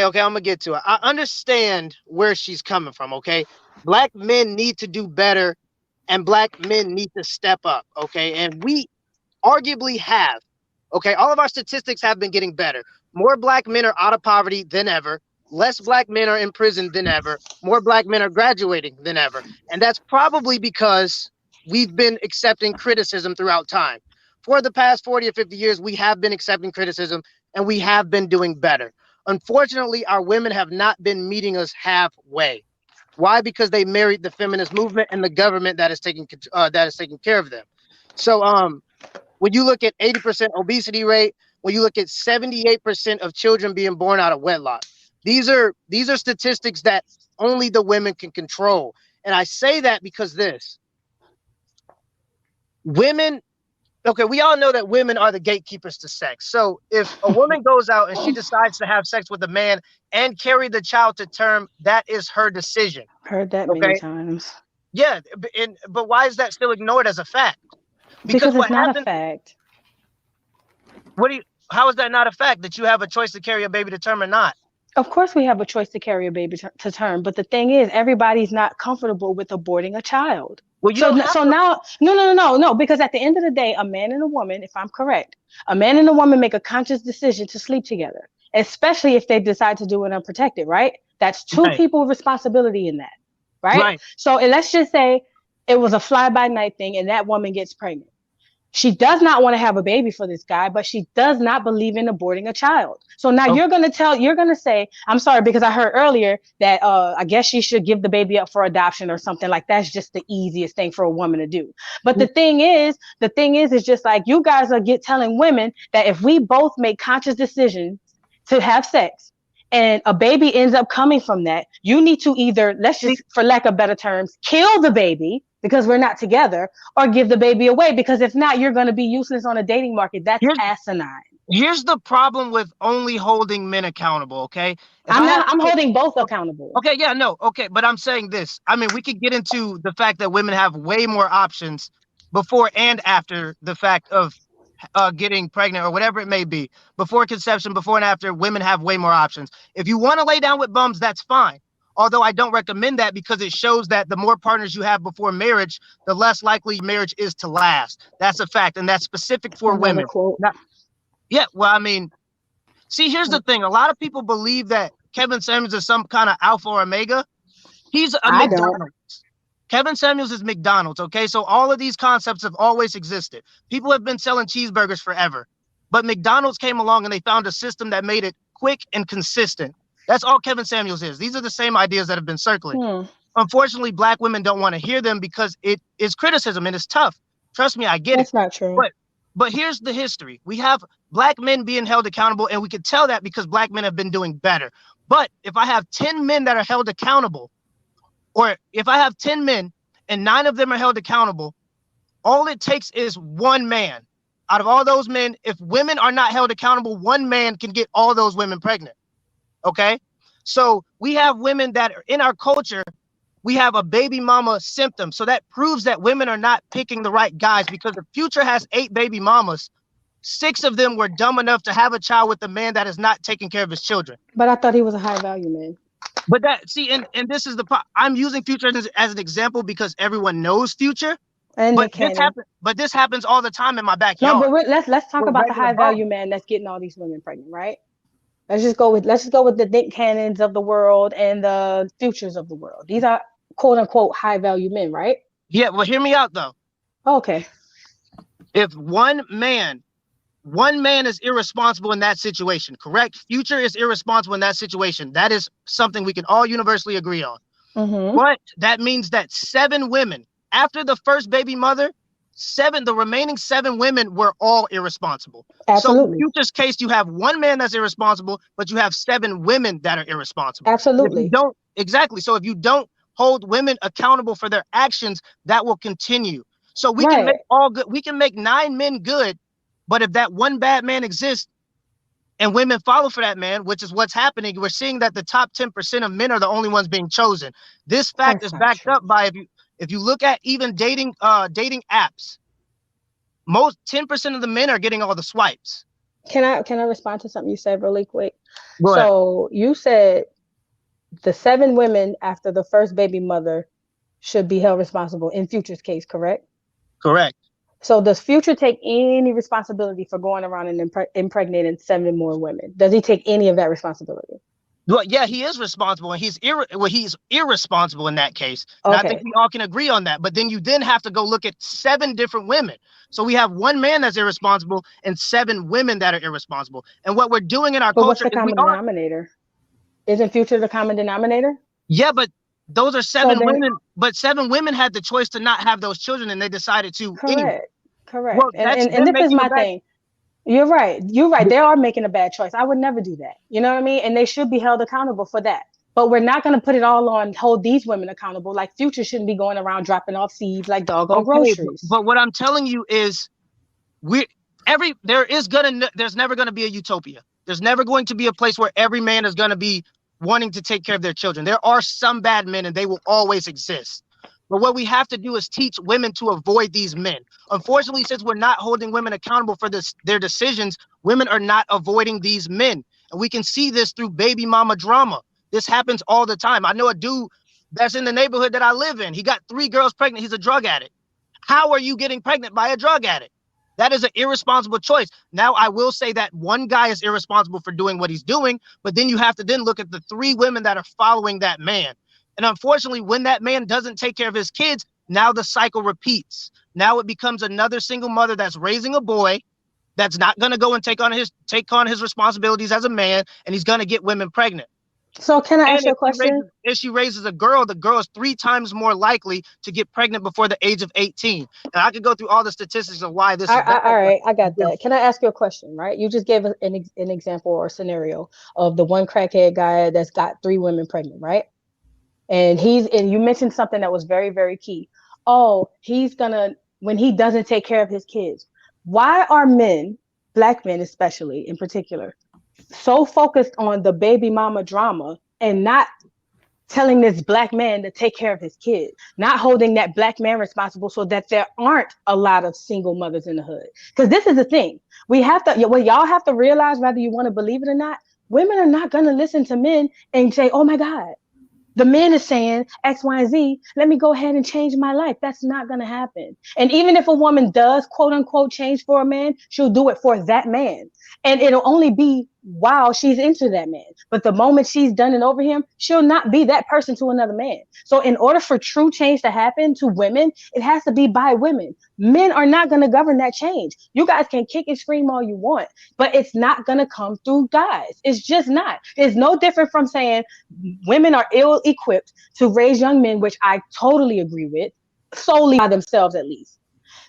Okay, I'm gonna get to it. I understand where she's coming from. Okay, black men need to do better, and black men need to step up. Okay, and we arguably have. Okay, all of our statistics have been getting better. More black men are out of poverty than ever. Less black men are in prison than ever. More black men are graduating than ever. And that's probably because we've been accepting criticism throughout time. For the past 40 or 50 years, we have been accepting criticism and we have been doing better. Unfortunately, our women have not been meeting us halfway. Why? Because they married the feminist movement and the government that is taking care of them. So when you look at 80% obesity rate, when you look at 78% of children being born out of wedlock, these are statistics that only the women can control. And I say that because this women, okay, we all know that women are the gatekeepers to sex. So if a woman goes out and she decides to have sex with a man and carry the child to term, that is her decision. Heard that many Okay. times. Yeah. But why is that still ignored as a fact? Because Because it's what not a happens, fact. how is that not a fact that you have a choice to carry a baby to term or not? Of course, we have a choice to carry a baby to term, but the thing is, everybody's not comfortable with aborting a child. Well, you So, don't have so to. now, no, because at the end of the day, a man and a woman, if I'm correct, a man and a woman make a conscious decision to sleep together, especially if they decide to do it unprotected, right? That's two Right, people responsibility in that, right? right. So, and let's just say it was a fly by night thing, and that woman gets pregnant. She does not want to have a baby for this guy, but she does not believe in aborting a child. So now Okay. you're going to say, I'm sorry, because I heard earlier that I guess she should give the baby up for adoption or something like that's just the easiest thing for a woman to do. But the thing is just like you guys are telling women that if we both make conscious decisions to have sex and a baby ends up coming from that, you need to either, let's See, just, for lack of better terms, kill the baby because we're not together or give the baby away because if not, you're going to be useless on a dating market. That's here's asinine. here's the problem with only holding men accountable. Okay, if I'm I have not. I'm to, holding both accountable. okay, yeah, no, okay, but I'm saying this. I mean, we could get into the fact that women have way more options before and after the fact of getting pregnant or whatever it may be. Before conception, before and after, women have way more options. If you want to lay down with bums, that's fine. Although I don't recommend that because it shows that the more partners you have before marriage, the less likely marriage is to last. That's a fact, and that's specific for Another women. quote. Now, yeah, well, I mean, see, here's the thing. A lot of people believe that Kevin Samuels is some kind of alpha or omega. He's a I don't. McDonald's. Kevin Samuels is McDonald's, okay? So all of these concepts have always existed. People have been selling cheeseburgers forever. But McDonald's came along and they found a system that made it quick and consistent. That's all Kevin Samuels is. These are the same ideas that have been circling. Hmm. Unfortunately, black women don't want to hear them because it is criticism and it's tough. Trust me, I get it. That's not true. But but here's the history. We have black men being held accountable, and we can tell that because black men have been doing better. But if I have 10 men that are held accountable, or if I have 10 men and 9 of them are held accountable, all it takes is one man. Out of all those men, if women are not held accountable, one man can get all those women pregnant. Okay? So we have women that are in our culture, we have a baby mama symptom. So that proves that women are not picking the right guys because the Future has 8 baby mamas. 6 of them were dumb enough to have a child with a man that is not taking care of his children. But I thought he was a high value man. But that, see, and this is the I'm using Future as an example because everyone knows Future. And But Nick Cannon. this happens all the time in my No, but backyard let's talk with about the regular high value bums. man that's getting all these women pregnant, right? Let's just go with the Nick Cannons of the world and the Futures of the world. These are quote unquote high value men, right? Yeah, well, hear me out though. Okay. If one man is irresponsible in that situation, correct? Future is irresponsible in that situation. That is something we can all universally agree on. Mm-hmm. But that means that 7 women, after the first baby mother, the remaining 7 women were all irresponsible. So in Absolutely. Future's case, you have one man that's irresponsible, but you have 7 women that are irresponsible. And if you Absolutely. don't, exactly. So if you don't hold women accountable for their actions, that will continue. So we can make Right. all good, we can make 9 men good, but if that one bad man exists and women follow for that man, which is what's happening, we're seeing that the top 10% of men are the only ones being chosen. This fact is That's not backed true. up by if you look at even dating apps, most 10% of the men are getting all the swipes. Can I respond to something you said really quick? Go ahead. So you said the 7 women after the first baby mother should be held responsible in Future's case, correct? Correct. So does Future take any responsibility for going around and impregnating 7 more women? Does he take any of that responsibility? Well, yeah, he is responsible, and he's irresponsible in that case. And I think Okay. we all can agree on that. But then you then have to go look at 7 different women. So we have one man that's irresponsible and 7 women that are irresponsible. And what we're doing in our But what's culture the is we common are, denominator? Isn't Future the common denominator? yeah, but those are So seven there, women. But 7 women had the choice to not have those children, and they decided to anyway. correct, Well, correct. And, that's and and them this is making a my bad. thing. You're right. You're right. They are making a bad choice. I would never do that. You know what I mean? And they should be held accountable for that. But we're not going to put it all on hold these women accountable. Like Future shouldn't be going around dropping off seeds like doggone Okay, groceries. but what I'm telling you is we there's never gonna be a utopia. There's never going to be a place where every man is gonna be wanting to take care of their children. There are some bad men, and they will always exist. But what we have to do is teach women to avoid these men. Unfortunately, since we're not holding women accountable for their decisions, women are not avoiding these men. And we can see this through baby mama drama. This happens all the time. I know a dude that's in the neighborhood that I live in. He got 3 girls pregnant. He's a drug addict. How are you getting pregnant by a drug addict? That is an irresponsible choice. Now, I will say that one guy is irresponsible for doing what he's doing, but then you have to then look at the 3 women that are following that man. And unfortunately, when that man doesn't take care of his kids, now the cycle repeats. Now it becomes another single mother that's raising a boy that's not going to go and take on his responsibilities as a man, and he's going to get women pregnant. So can I And ask you if a she question? raises if she raises a girl, the girl is 3 times more likely to get pregnant before the age of 18. And I could go through all the statistics of why this is bad. All But right, I got that. Can I ask you a question? Right, you just gave an example or scenario of the one crackhead guy that's got 3 women pregnant, right? And you mentioned something that was very, very key. Oh, he's gonna when he doesn't take care of his kids. Why are men, black men especially in particular, so focused on the baby mama drama and not telling this black man to take care of his kid, not holding that black man responsible so that there aren't a lot of single mothers in the hood? Because this is the thing. We have to, what y'all have to realize, whether you want to believe it or not, women are not going to listen to men and say, oh my God, the man is saying X, Y, and Z, let me go ahead and change my life. That's not going to happen. And even if a woman does, quote unquote, change for a man, she'll do it for that man. And it'll only be while she's into that man. But the moment she's done it over him, she'll not be that person to another man. So, in order for true change to happen to women, it has to be by women. Men are not going to govern that change. You guys can kick and scream all you want, but it's not going to come through guys. It's just not. It's no different from saying women are ill equipped to raise young men, which I totally agree with, solely by themselves at least.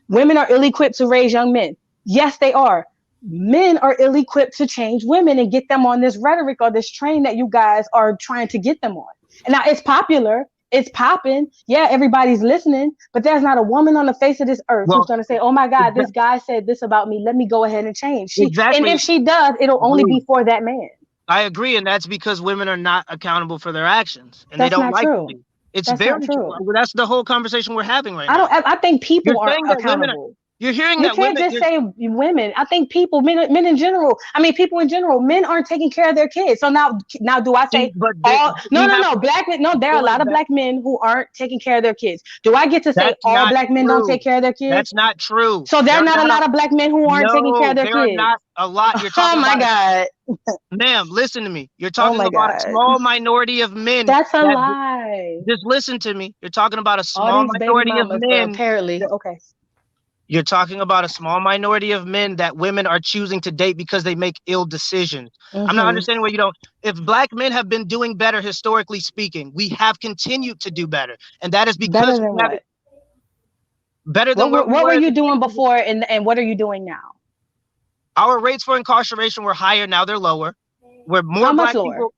Women are ill equipped to raise young men. Yes, they are. Men are ill equipped to change women and get them on this rhetoric or this train that you guys are trying to get them on. And now it's popular. It's popping. Yeah, everybody's listening, but there's not a woman on the face of this earth who's well, going to say, "Oh my God, this exa- guy said this about me. Let me go ahead and change." And exactly. if she does, it'll only Agree. be for that man. I agree, and that's because women are not accountable for their actions, and they That's don't not like to true. be. It's That's not very true. true. That's the whole conversation we're having right I now. don't. I think You're people aren't saying that women are. accountable. You're hearing You that can't women. just say women. I think people, men in general. I mean, people in general, men aren't taking care of their kids. So now, do I See, say but all? No, we no, have no. to Black men. No, there are a realize lot of that black men who aren't taking care of their kids. Do I get to say that's all not black men don't take true. care of their That's kids? not true. So there There are are not a not a lot of black men who aren't taking care of no. their There are kids. not a lot. You're Oh talking my about God. ma'am, listen to me. You're Oh talking my about a God. small minority of men That's a that lie. just listen to me. You're talking about a All small these baby minority of mamas, but men. apparently, That, okay. you're talking about a small minority of men that women are choosing to date because they make ill decisions. I'm not Mm-hmm. understanding where you don't. If black men have been doing better historically speaking, we have continued to do better, and that is Better because we than have it what? better than where we What were were as you a doing nation. before, and what are you doing now? Our rates for incarceration were higher. Now they're lower. Where How more much black lower? people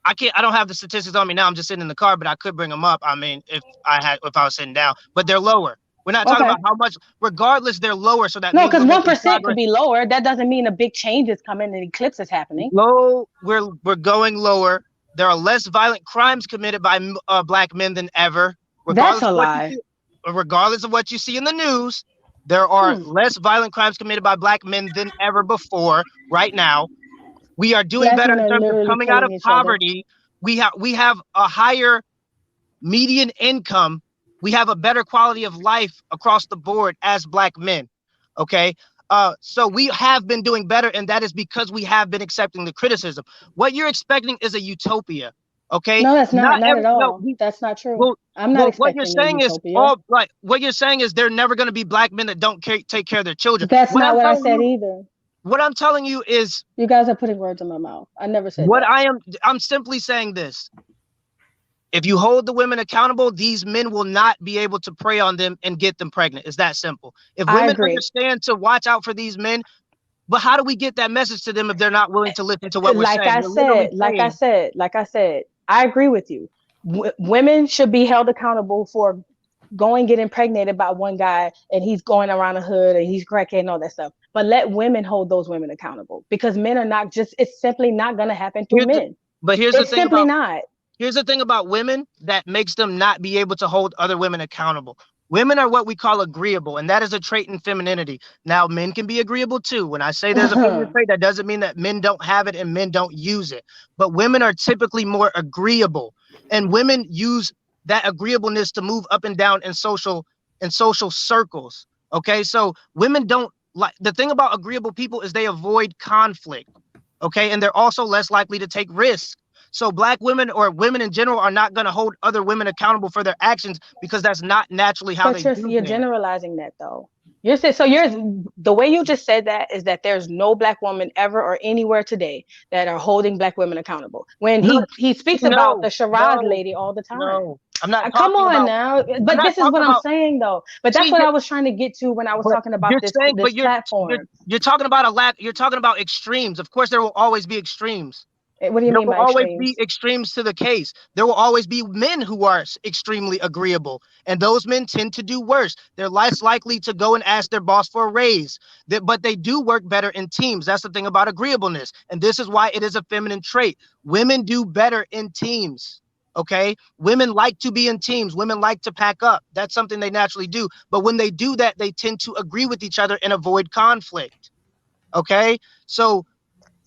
I don't have the statistics on me now. I'm just sitting in the car, but I could bring them up. I mean, if I was sitting down, but they're lower. We're not talking Okay. about how much. Regardless, they're lower, so that No, means because we're making 1% could progress. be lower. That doesn't mean a big change is coming and eclipse is happening. Low, we're going lower. There are less violent crimes committed by black men than ever, That's regardless a of what you lie. see. Regardless of what you see in the news, there are Hmm. less violent crimes committed by black men than ever before. Right now, We are doing Black better men in are terms of literally coming out of killing each other. poverty. We have a higher median income. We have a better quality of life across the board as black men. Okay. So we have been doing better, and that is because we have been accepting the criticism. What you're expecting is a utopia. Okay. No, that's not. Not Not every at no, all. That's not true. well, I'm not well, what you're expecting a saying is utopia. all right. What you're saying is there are never going to be black men that don't take care of their children. That's not what I said either. What I'm telling you is You guys are putting words in my mouth. I never said what that. I'm simply saying this. If you hold the women accountable, these men will not be able to prey on them and get them pregnant. It's that simple. If I women agree. understand to watch out for these men, but how do we get that message to them if they're not willing to listen to what we're Like saying? I We're literally said, like I saying, said, like I said, I agree with you. Women should be held accountable for going get impregnated by one guy and he's going around the hood and he's cracking and all that stuff. But let women hold those women accountable because men are not just. It's simply not going to happen through here's the, men. but here's the It's thing simply about not. Here's the thing about women that makes them not be able to hold other women accountable. Women are what we call agreeable, and that is a trait in femininity. Now, men can be agreeable too. When I say there's a feminine trait, that doesn't mean that men don't have it and men don't use it. But women are typically more agreeable, and women use that agreeableness to move up and down in social circles. Okay, so women don't like the thing about agreeable people is they avoid conflict. Okay, and they're also less likely to take risks. So black women or women in general are not going to hold other women accountable for their actions because that's not naturally how But they do you're things. generalizing that though. You're saying so. You're the way you just said that is that there's no black woman ever or anywhere today that are holding black women accountable. When No, he speaks about no, the charade no, lady all the time. no. I'm not Come talking on about. now, I'm but not this is what talking I'm about. saying though. But that's See, what I was trying to get to when I was but talking about you're saying, this but platform. you're talking about a lack. You're talking about extremes. Of course, there will always be extremes. What do you There mean will by always be extremes? extremes to the case. There will always be men who are extremely agreeable, and those men tend to do worse. They're less likely to go and ask their boss for a raise, but they do work better in teams. That's the thing about agreeableness, and this is why it is a feminine trait. Women do better in teams. Okay, women like to be in teams. Women like to pack up. That's something they naturally do. But when they do that, they tend to agree with each other and avoid conflict. Okay, so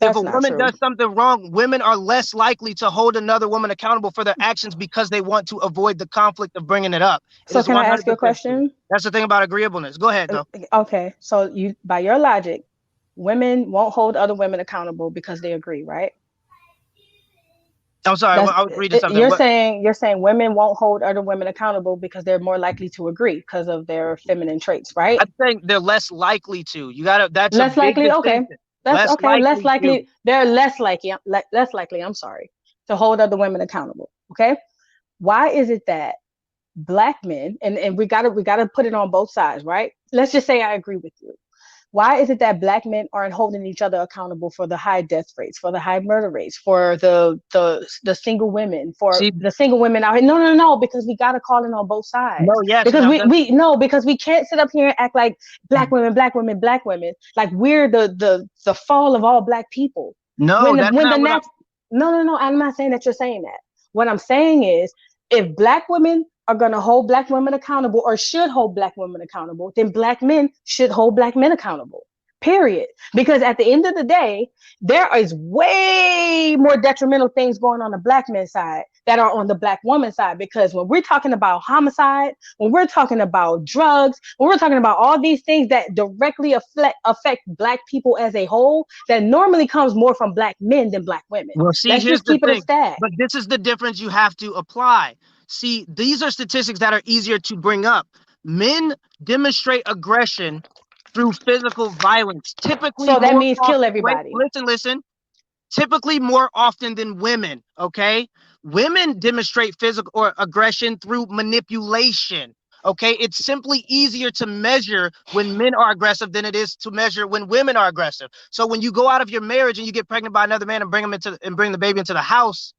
if a That's not woman true. does something wrong, women are less likely to hold another woman accountable for their actions because they want to avoid the conflict of bringing it up. It So is can I ask you a 100% true. question? That's the thing about agreeableness. Go ahead, though. Okay, so you by your logic, women won't hold other women accountable because they agree, right? I'm sorry. That's I was reading something. What? you're saying women won't hold other women accountable because they're more likely to agree because of their feminine traits, right? I'm saying they're less likely to. You gotta. That's a Less big likely, okay. distinction. That's Less okay. Less likely to. likely, they're less likely, I'm sorry, to hold other women accountable. Okay. Why is it that black men and we gotta put it on both sides, right? Let's just say I agree with you. Why is it that black men aren't holding each other accountable for the high death rates, for the high murder rates, for the single women, for See. the single women out here? No, no, no, because we gotta call it on both sides. No. Yes. Because Now. we no, because we can't sit up here and act like black women, black women, black women, like we're the fall of all black people. No. That's When the not what I'm. nat No, no, no, I'm not saying that you're saying that. What I'm saying is if black women are going to hold black women accountable or should hold black women accountable, then black men should hold black men accountable. Period. Because at the end of the day, there is way more detrimental things going on the black men's side that are on the black woman's side. Because when we're talking about homicide, when we're talking about drugs, when we're talking about all these things that directly affect black people as a whole, that normally comes more from black men than black women. Well, see, Let's here's just the keep it a thing. stack. But this is the difference you have to apply. See, these are statistics that are easier to bring up. Men demonstrate aggression through physical violence, typically So that more means kill often. Wait, everybody. listen. Typically more often than women. Okay, women demonstrate physical or aggression through manipulation. Okay, it's simply easier to measure when men are aggressive than it is to measure when women are aggressive. So when you go out of your marriage and you get pregnant by another man and bring the baby into the house,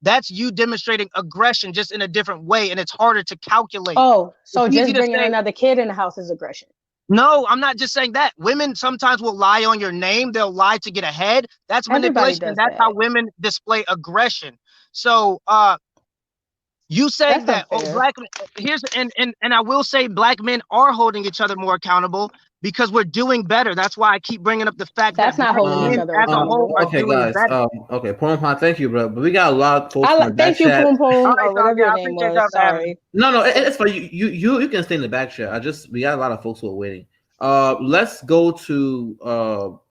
that's you demonstrating aggression just in a different way, and it's harder to calculate. Oh, It's so easy just to bringing say, another kid in the house is aggression. no, I'm not just saying that. Women sometimes will lie on your name. They'll lie to get ahead. That's Everybody manipulation, and does that's how that. women display aggression. So, You say That's that, oh, unfair. here's, and I will say black men are holding each other more accountable because we're doing better. That's why I keep bringing up the fact That's that not black holding each men other as a whole accountable. are Okay, doing guys. better. Okay, Poon Pon, thank you, bro. But we got a lot of folks in I the back thank you, chat. Poom All Poom, right, or dog. whatever Yeah, your I name appreciate was. y'all for having me. Sorry. No, it's for you. You can stay in the back chat. We got a lot of folks who are waiting. Let's go to